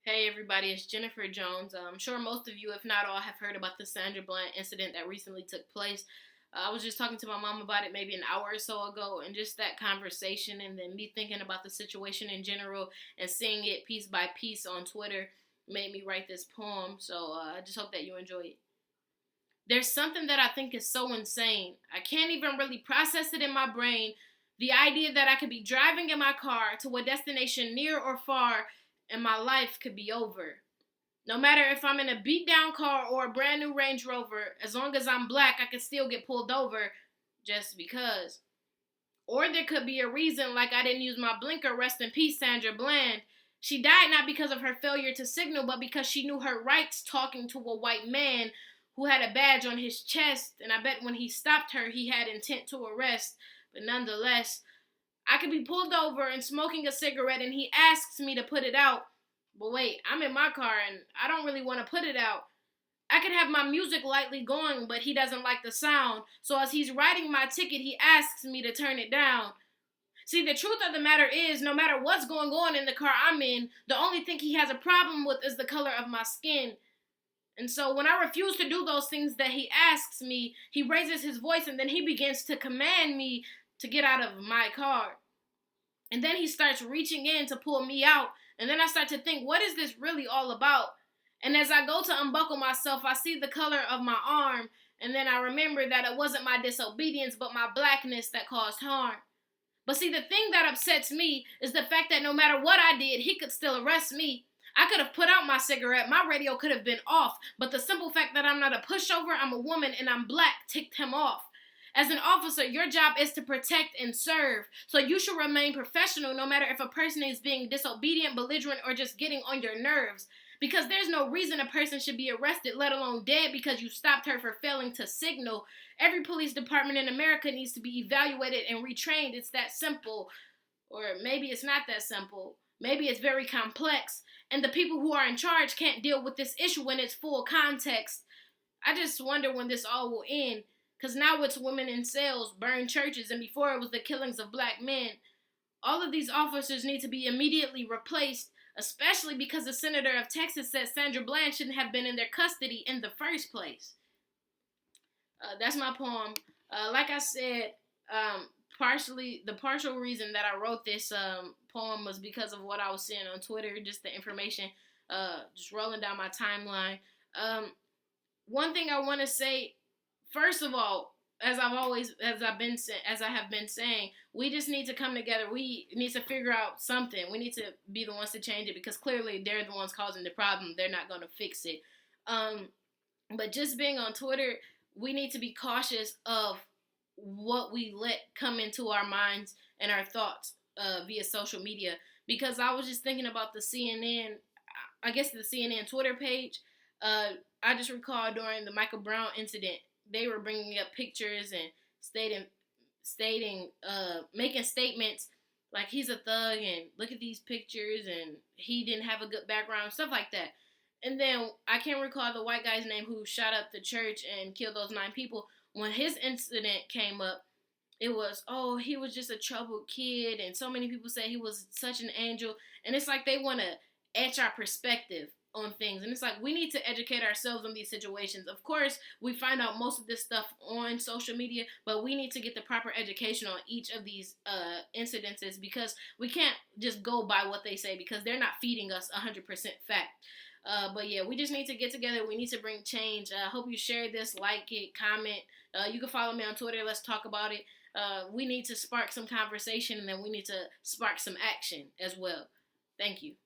Hey everybody, it's Jennifer Jones. I'm sure most of you, if not all, have heard about the Sandra Bland incident that recently took place. I was just talking to my mom about it maybe an hour or so ago, and just that conversation, and then me thinking about the situation in general and seeing it piece by piece on Twitter made me write this poem. So I just hope that you enjoy it. There's something that I think is so insane. I can't even really process it in my brain. The idea that I could be driving in my car to a destination near or far and my life could be over. No matter if I'm in a beat down car or a brand new Range Rover, as long as I'm black, I could still get pulled over just because. Or there could be a reason like I didn't use my blinker, rest in peace, Sandra Bland. She died not because of her failure to signal, but because she knew her rights talking to a white man who had a badge on his chest, and I bet when he stopped her, he had intent to arrest. But nonetheless, I could be pulled over and smoking a cigarette and he asks me to put it out. But wait, I'm in my car and I don't really want to put it out. I could have my music lightly going, but he doesn't like the sound. So as he's writing my ticket, he asks me to turn it down. See, the truth of the matter is, no matter what's going on in the car I'm in, the only thing he has a problem with is the color of my skin. And so when I refuse to do those things that he asks me, he raises his voice and then he begins to command me to get out of my car. And then he starts reaching in to pull me out. And then I start to think, what is this really all about? And as I go to unbuckle myself, I see the color of my arm. And then I remember that it wasn't my disobedience, but my blackness that caused harm. But see, the thing that upsets me is the fact that no matter what I did, he could still arrest me. I could have put out my cigarette, my radio could have been off, but the simple fact that I'm not a pushover, I'm a woman, and I'm black ticked him off. As an officer, your job is to protect and serve, so you should remain professional no matter if a person is being disobedient, belligerent, or just getting on your nerves. Because there's no reason a person should be arrested, let alone dead, because you stopped her for failing to signal. Every police department in America needs to be evaluated and retrained. It's that simple. Or maybe it's not that simple. Maybe it's very complex. And the people who are in charge can't deal with this issue in its full context. I just wonder when this all will end. Because now it's women in cells, burn churches, and before it was the killings of black men. All of these officers need to be immediately replaced, especially because the senator of Texas said Sandra Bland shouldn't have been in their custody in the first place. That's my poem. Like I said, the partial reason that I wrote this poem was because of what I was seeing on Twitter, just the information, just rolling down my timeline. One thing I want to say, first of all, as I have been saying, we just need to come together. We need to figure out something. We need to be the ones to change it because clearly they're the ones causing the problem. They're not going to fix it. But just being on Twitter, we need to be cautious of what we let come into our minds and our thoughts via social media. Because I was just thinking about the CNN Twitter page. I just recall during the Michael Brown incident, they were bringing up pictures and making statements like he's a thug and look at these pictures and he didn't have a good background, stuff like that. And then I can't recall the white guy's name who shot up the church and killed those 9 people. When his incident came up, it was, oh, he was just a troubled kid, and so many people said he was such an angel. And it's like they want to etch our perspective on things. And it's like we need to educate ourselves on these situations. Of course, we find out most of this stuff on social media, but we need to get the proper education on each of these incidences because we can't just go by what they say because they're not feeding us 100% fact. But yeah, we just need to get together. We need to bring change. I hope you share this, like it, comment. You can follow me on Twitter. Let's talk about it. We need to spark some conversation, and then we need to spark some action as well. Thank you.